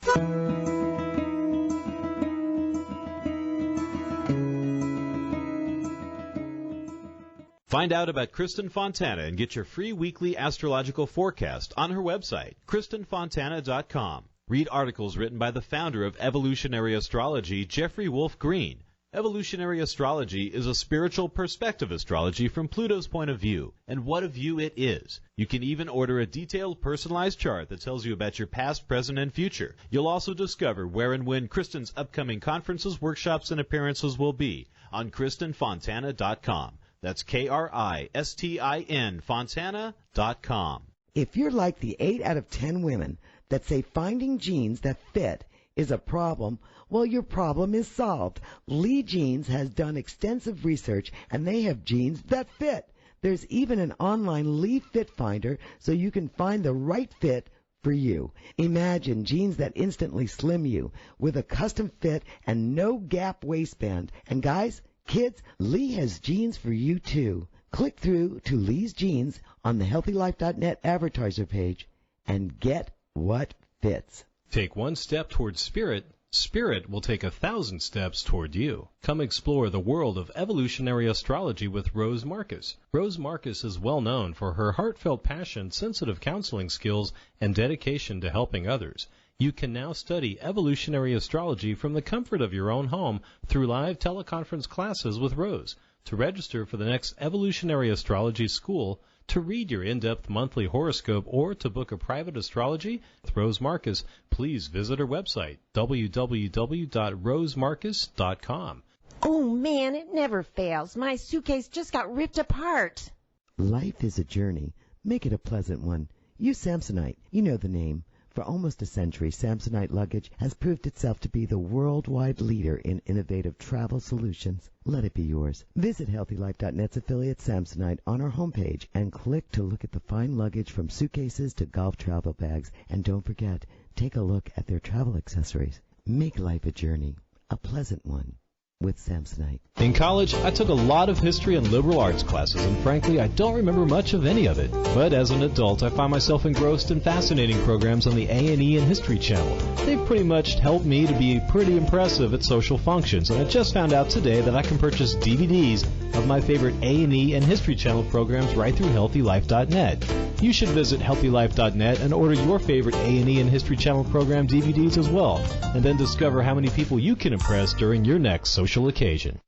Find out about Kristen Fontana and get your free weekly astrological forecast on her website, KristenFontana.com. Read articles written by the founder of evolutionary astrology, Jeffrey Wolf Green. Evolutionary astrology is a spiritual perspective astrology from Pluto's point of view, and what a view it is. You can even order a detailed, personalized chart that tells you about your past, present, and future. You'll also discover where and when Kristen's upcoming conferences, workshops, and appearances will be on KristenFontana.com. That's KRISTIN Fontana.com.
If you're like the 8 out of 10 women that say finding jeans that fit is a problem, well, your problem is solved. Lee Jeans has done extensive research, and they have jeans that fit. There's even an online Lee Fit Finder so you can find the right fit for you. Imagine jeans that instantly slim you with a custom fit and no gap waistband. And guys, kids, Lee has jeans for you too. Click through to Lee's Jeans on the HealthyLife.net advertiser page and get what fits.
Take one step towards spirit. Spirit will take 1,000 steps toward you. Come explore the world of evolutionary astrology with Rose Marcus. Rose Marcus is well known for her heartfelt passion, sensitive counseling skills, and dedication to helping others. You can now study evolutionary astrology from the comfort of your own home through live teleconference classes with Rose. To register for the next Evolutionary Astrology School, to read your in-depth monthly horoscope, or to book a private astrology with Rose Marcus, please visit her website, www.rosemarcus.com.
Oh, man, it never fails. My suitcase just got ripped apart.
Life is a journey. Make it a pleasant one. Use Samsonite. You know the name. For almost a century, Samsonite luggage has proved itself to be the worldwide leader in innovative travel solutions. Let it be yours. Visit HealthyLife.net's affiliate Samsonite on our homepage and click to look at the fine luggage from suitcases to golf travel bags. And don't forget, take a look at their travel accessories. Make life a journey, a pleasant one, with Samsonite.
In college, I took a lot of history and liberal arts classes, and frankly, I don't remember much of any of it. But as an adult, I find myself engrossed in fascinating programs on the A&E and History Channel. They've pretty much helped me to be pretty impressive at social functions, and I just found out today that I can purchase DVDs of my favorite A&E and History Channel programs right through HealthyLife.net. You should visit HealthyLife.net and order your favorite A&E and History Channel program DVDs as well, and then discover how many people you can impress during your next social occasion.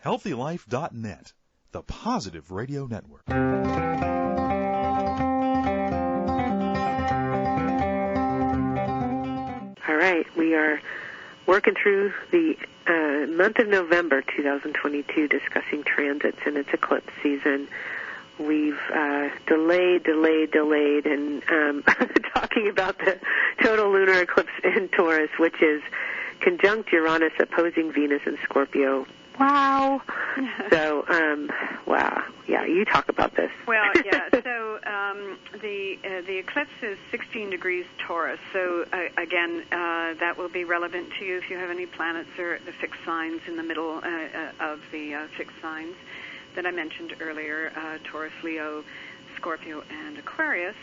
HealthyLife.net, the positive radio network.
All right, we are working through the month of November 2022, discussing transits and its eclipse season. We've delayed, and talking about the total lunar eclipse in Taurus, which is conjunct Uranus opposing Venus in Scorpio. Wow. So, wow. Yeah, you talk about this.
Well, yeah. So the eclipse is 16 degrees Taurus. So again, that will be relevant to you if you have any planets or the fixed signs in the middle of the fixed signs that I mentioned earlier: Taurus, Leo, Scorpio, and Aquarius.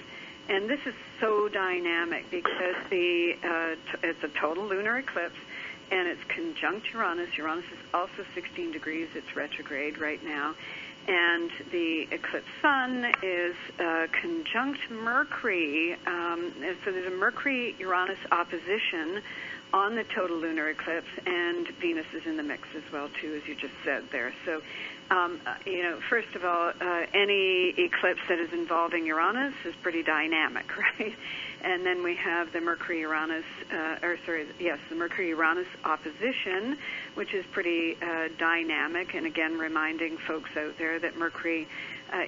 And this is so dynamic because it's a total lunar eclipse. And it's conjunct Uranus. Uranus is also 16 degrees. It's retrograde right now. And the eclipse sun is conjunct Mercury. So there's a Mercury-Uranus opposition on the total lunar eclipse, and Venus is in the mix as well, too, as you just said there. So, first of all, any eclipse that is involving Uranus is pretty dynamic, right? And then we have the Mercury-Uranus, the Mercury-Uranus opposition, which is pretty dynamic. And again, reminding folks out there that Mercury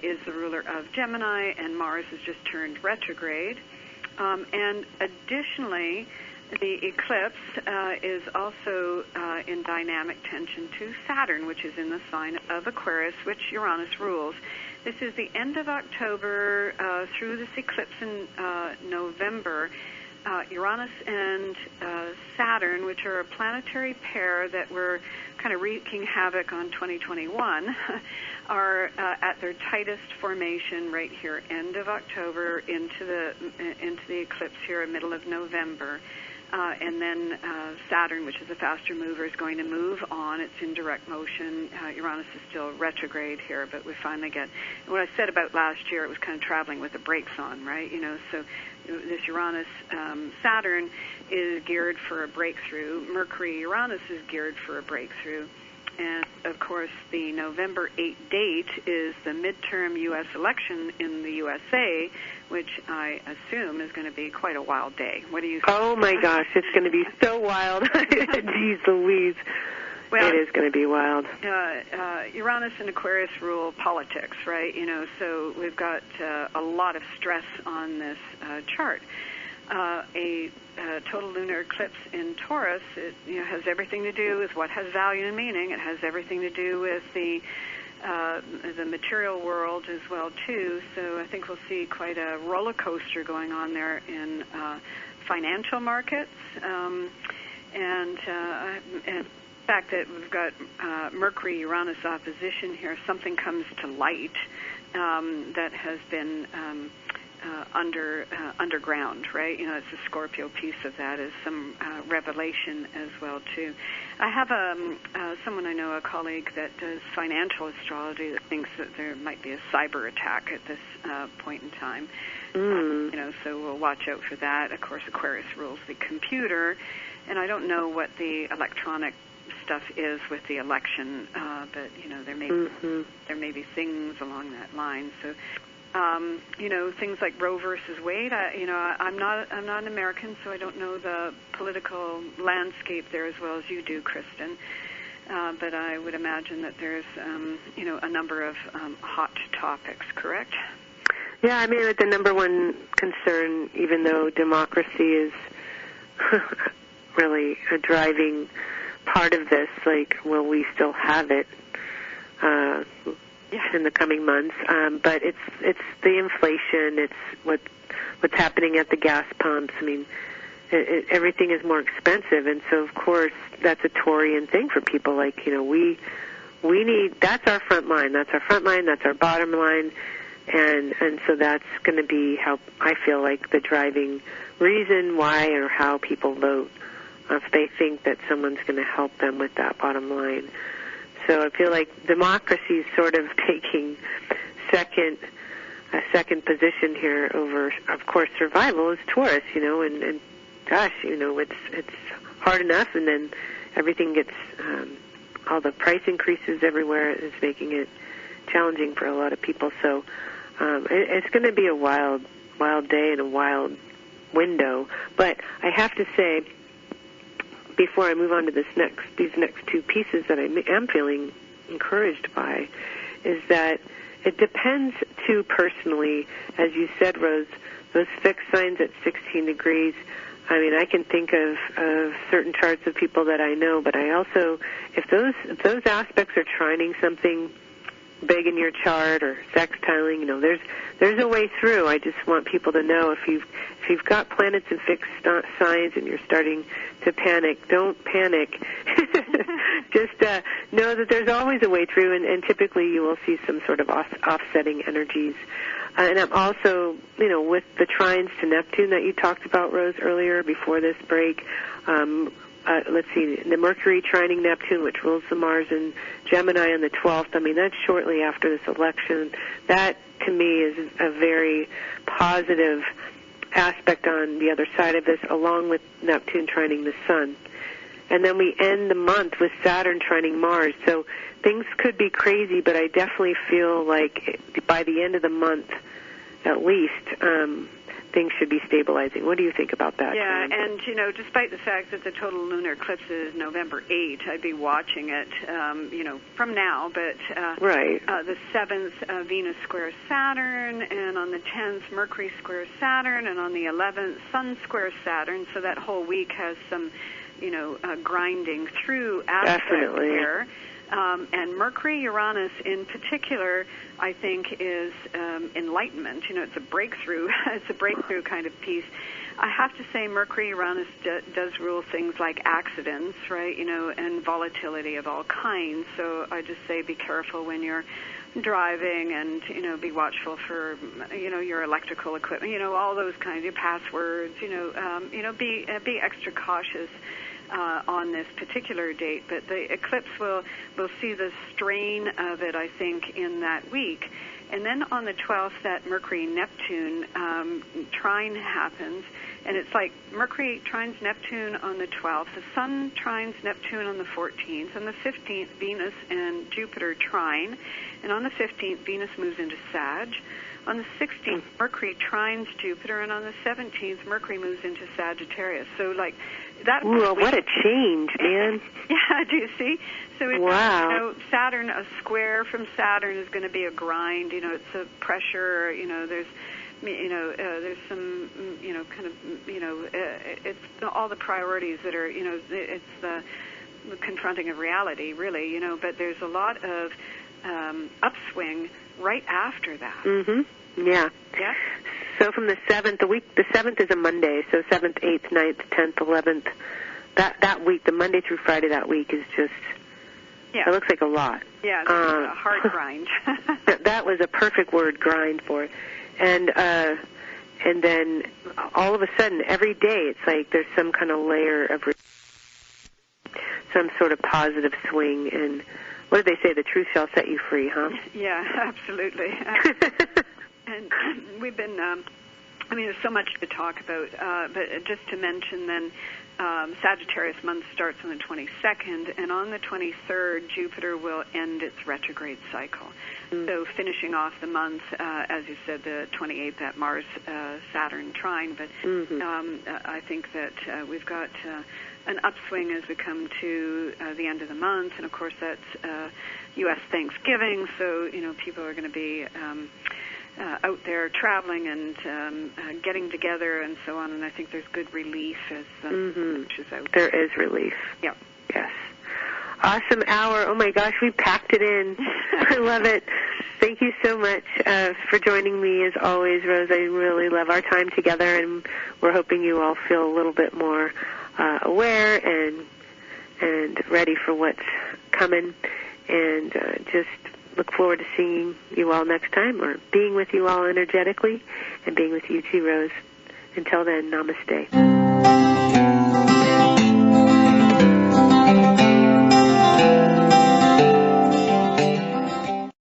is the ruler of Gemini, and Mars has just turned retrograde. And additionally, the eclipse is also in dynamic tension to Saturn, which is in the sign of Aquarius, which Uranus rules. This is the end of October through this eclipse in November. Uranus and Saturn, which are a planetary pair that were kind of wreaking havoc on 2021, are at their tightest formation right here, end of October into the eclipse here, middle of November. And then Saturn, which is a faster mover, is going to move on. It's in direct motion. Uranus is still retrograde here, but we finally get... What I said about last year, it was kind of traveling with the brakes on, right? So this Uranus-Saturn is geared for a breakthrough. Mercury-Uranus is geared for a breakthrough. And, of course, the November 8 date is the midterm U.S. election in the USA, which I assume is going to be quite a wild day. What do you think?
Oh, my gosh, it's going to be so wild. Jeez Louise. Well, it is going to be wild.
Uranus and Aquarius rule politics, right? So we've got a lot of stress on this chart. A total lunar eclipse in Taurus, it has everything to do with what has value and meaning. It has everything to do with the material world as well too. So I think we'll see quite a roller coaster going on there in financial markets, and the fact that we've got Mercury-Uranus opposition here. Something comes to light that has been underground, right? It's a Scorpio piece of that is some revelation as well too. I have someone I know, a colleague that does financial astrology, that thinks that there might be a cyber attack at this point in time. So we'll watch out for that. Of course, Aquarius rules the computer, and I don't know what the electronic stuff is with the election, but there may be things along that line. So. Things like Roe versus Wade. I'm not an American, so I don't know the political landscape there as well as you do, Kristen. But I would imagine that there's, a number of hot topics. Correct?
Yeah, I mean, the number one concern, even though democracy is really a driving part of this, like, will we still have it? In the coming months, but it's the inflation. It's what's happening at the gas pumps. I mean, everything is more expensive, and so of course that's a Taurian thing for people. Like, we need, that's our front line. That's our front line. That's our bottom line, and so that's going to be how I feel like the driving reason why or how people vote if they think that someone's going to help them with that bottom line. So I feel like democracy is sort of taking a second position here over, of course, survival is Taurus, and gosh, it's hard enough, and then everything gets, all the price increases everywhere is making it challenging for a lot of people. So it's going to be a wild day and a wild window. But I have to say, before I move on to these next two pieces that I am feeling encouraged by, is that it depends too personally, as you said, Rose, those fixed signs at 16 degrees, I mean, I can think of certain charts of people that I know, but I also, if those aspects are trining something big in your chart or sextiling, you know, there's a way through. I just want people to know if you've got planets in fixed signs and you're starting to panic, don't panic. Just know that there's always a way through, and typically you will see some sort of offsetting energies. And I'm also, you know, with the trines to Neptune that you talked about, Rose, earlier before this break, let's see, the Mercury trining Neptune, which rules the Mars in Gemini on the 12th. I mean, that's shortly after this election. That, to me, is a very positive aspect on the other side of this, along with Neptune trining the Sun. And then we end the month with Saturn trining Mars. So things could be crazy, but I definitely feel like by the end of the month, at least, things should be stabilizing. What do you think about that?
Yeah, and, you know, despite the fact that the total lunar eclipse is November 8th, I'd be watching it, you know, from now. But
right.
The 7th, Venus squares Saturn, and on the 10th, Mercury squares Saturn, and on the 11th, Sun squares Saturn. So that whole week has some, you know, grinding through aspects there. And Mercury, Uranus in particular, I think is enlightenment. You know, it's a breakthrough. It's a breakthrough kind of piece. I have to say Mercury, Uranus does rule things like accidents, right, you know, and volatility of all kinds. So I just say be careful when you're driving and, you know, be watchful for, you know, your electrical equipment, you know, all those kinds of passwords, you know, be extra cautious on this particular date, but the eclipse will see the strain of it, I think, in that week. And then on the 12th, that Mercury-Neptune trine happens, and it's like Mercury trines Neptune on the 12th, the Sun trines Neptune on the 14th, on the 15th, Venus and Jupiter trine, and on the 15th, Venus moves into Sag. On the 16th, Mercury trines Jupiter, and on the 17th, Mercury moves into Sagittarius. So, like, that...
Ooh, what a change, man.
Yeah, do you see? So,
wow.
You know, Saturn, a square from Saturn is going to be a grind. You know, it's a pressure. You know, there's some, you know, kind of, you know, it's all the priorities that are, you know, it's the confronting of reality, really, you know, but there's a lot of upswing right after that.
Mm-hmm. Yeah.
Yeah.
So from the 7th, the 7th is a Monday, so 7th, 8th, 9th, 10th, 11th, that week, the Monday through Friday that week is just, it looks like a lot.
Yeah, it's a hard grind.
That was a perfect word, grind, for it. And then all of a sudden, every day, it's like there's some kind of layer of some sort of positive swing, and what did they say? The truth shall set you free, huh?
Yeah, absolutely. And we've been, I mean, there's so much to talk about, but just to mention then, Sagittarius month starts on the 22nd, and on the 23rd, Jupiter will end its retrograde cycle. Mm-hmm. So finishing off the month, as you said, the 28th, that Mars-Saturn trine, but I think that we've got an upswing as we come to the end of the month, and of course that's U.S. Thanksgiving, so, you know, people are going to be out there traveling and getting together and so on, and I think there's good relief as is out there.
There is relief.
Yep.
Yes. Awesome hour. Oh my gosh, we packed it in. I love it. Thank you so much for joining me as always, Rose. I really love our time together, and we're hoping you all feel a little bit more aware and ready for what's coming, and just look forward to seeing you all next time, or being with you all energetically, and being with you too, Rose. Until then, namaste.